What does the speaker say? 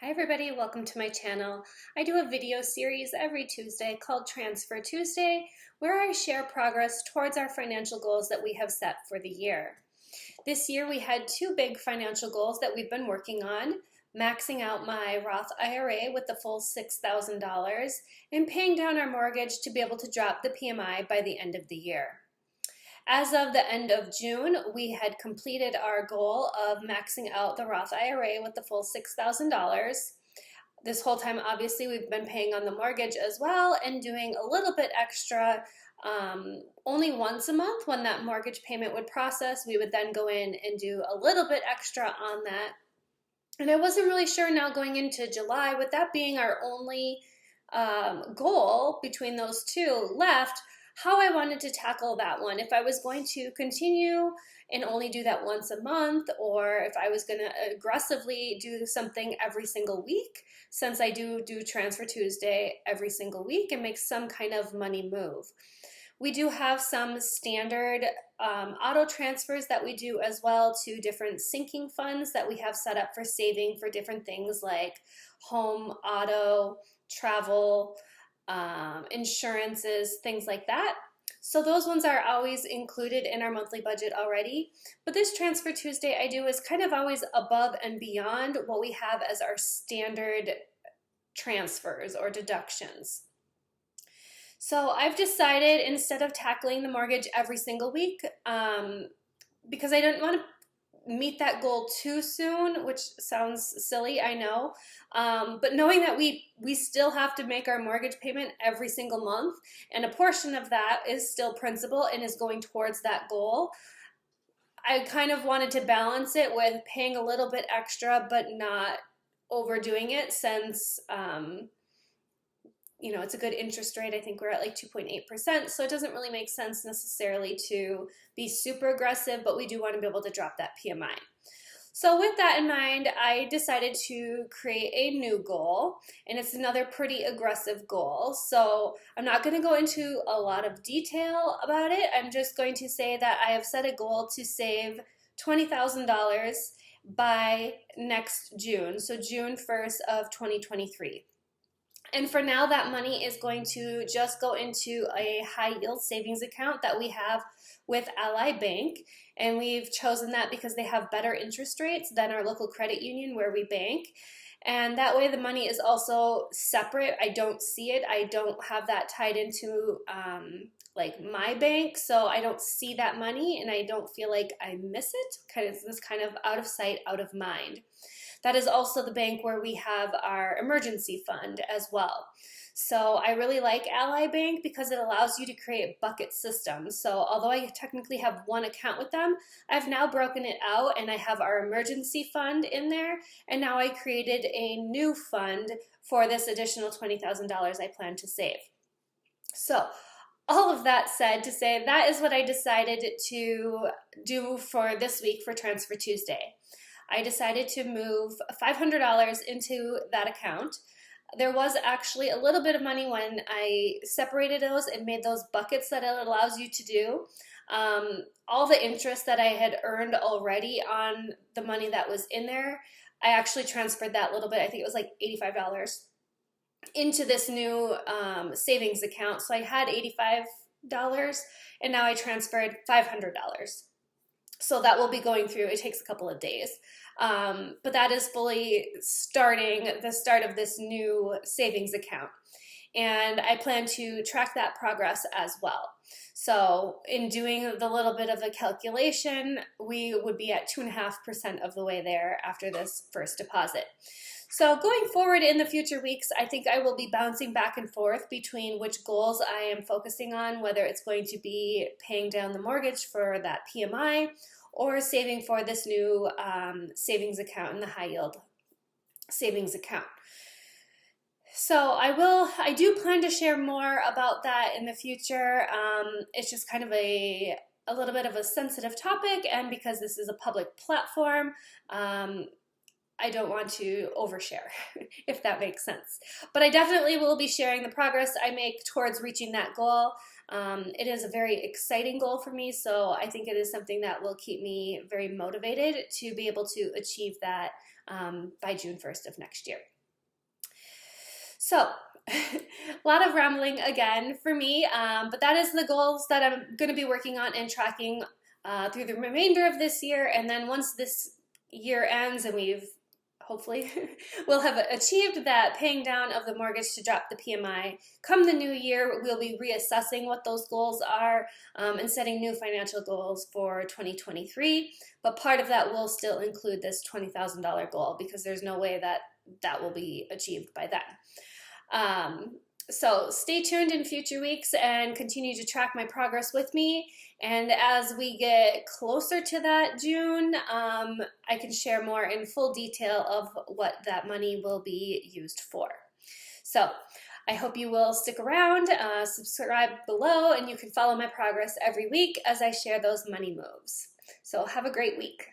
Hi everybody, welcome to my channel. I do a video series every Tuesday called Transfer Tuesday, where I share progress towards our financial goals that we have set for the year. This year we had two big financial goals that we've been working on: maxing out my Roth IRA with the full $6,000 and paying down our mortgage to be able to drop the PMI by the end of the year. As of the end of June, we had completed our goal of maxing out the Roth IRA with the full $6,000. This whole time, obviously, we've been paying on the mortgage as well and doing a little bit extra. Only once a month when that mortgage payment would process, we would then go in and do a little bit extra on that. And I wasn't really sure now going into July, with that being our only goal between those two left, how I wanted to tackle that one. If I was going to continue and only do that once a month, or if I was going to aggressively do something every single week, since I do Transfer Tuesday every single week and make some kind of money move. We do have some standard auto transfers that we do as well to different sinking funds that we have set up for saving for different things like home, auto, travel, insurances, things like that. So those ones are always included in our monthly budget already. But this Transfer Tuesday I do is kind of always above and beyond what we have as our standard transfers or deductions. So I've decided, instead of tackling the mortgage every single week, because I didn't want to meet that goal too soon, which sounds silly, I know, but knowing that we still have to make our mortgage payment every single month, and a portion of that is still principal and is going towards that goal, I kind of wanted to balance it with paying a little bit extra but not overdoing it, since it's a good interest rate. I think we're at like 2.8%, so it doesn't really make sense necessarily to be super aggressive, but we do want to be able to drop that PMI. So with that in mind, I decided to create a new goal, and it's another pretty aggressive goal. So I'm not going to go into a lot of detail about it. I'm just going to say that I have set a goal to save $20,000 by next June, so June 1st of 2023. And for now, that money is going to just go into a high yield savings account that we have with Ally Bank. And we've chosen that because they have better interest rates than our local credit union where we bank. And that way the money is also separate. I don't see it. I don't have that tied into like my bank. So I don't see that money and I don't feel like I miss it. This kind of out of sight, out of mind. That is also the bank where we have our emergency fund as well. So I really like Ally Bank because it allows you to create bucket systems. So although I technically have one account with them, I've now broken it out and I have our emergency fund in there. And now I created a new fund for this additional $20,000 I plan to save. So all of that said, to say that is what I decided to do for this week for Transfer Tuesday. I decided to move $500 into that account. There was actually a little bit of money when I separated those and made those buckets that it allows you to do. All the interest that I had earned already on the money that was in there, I actually transferred that little bit. I think it was like $85 into this new savings account. So I had $85 and now I transferred $500. So that will be going through. It takes a couple of days. But that is fully starting the start of this new savings account. And I plan to track that progress as well. So in doing the little bit of a calculation, we would be at 2.5% of the way there after this first deposit. So going forward in the future weeks, I think I will be bouncing back and forth between which goals I am focusing on, whether it's going to be paying down the mortgage for that PMI or saving for this new savings account in the high yield savings account. So I do plan to share more about that in the future. It's just kind of a little bit of a sensitive topic, and because this is a public platform, I don't want to overshare, if that makes sense. But I definitely will be sharing the progress I make towards reaching that goal. It is a very exciting goal for me, so I think it is something that will keep me very motivated to be able to achieve that by June 1st of next year. So, a lot of rambling again for me, but that is the goals that I'm going to be working on and tracking through the remainder of this year. And then once this year ends and hopefully we'll have achieved that paying down of the mortgage to drop the PMI, come the new year, we'll be reassessing what those goals are and setting new financial goals for 2023. But part of that will still include this $20,000 goal because there's no way that that will be achieved by then. So stay tuned in future weeks and continue to track my progress with me. And as we get closer to that June, I can share more in full detail of what that money will be used for. So I hope you will stick around, subscribe below, and you can follow my progress every week as I share those money moves. So have a great week.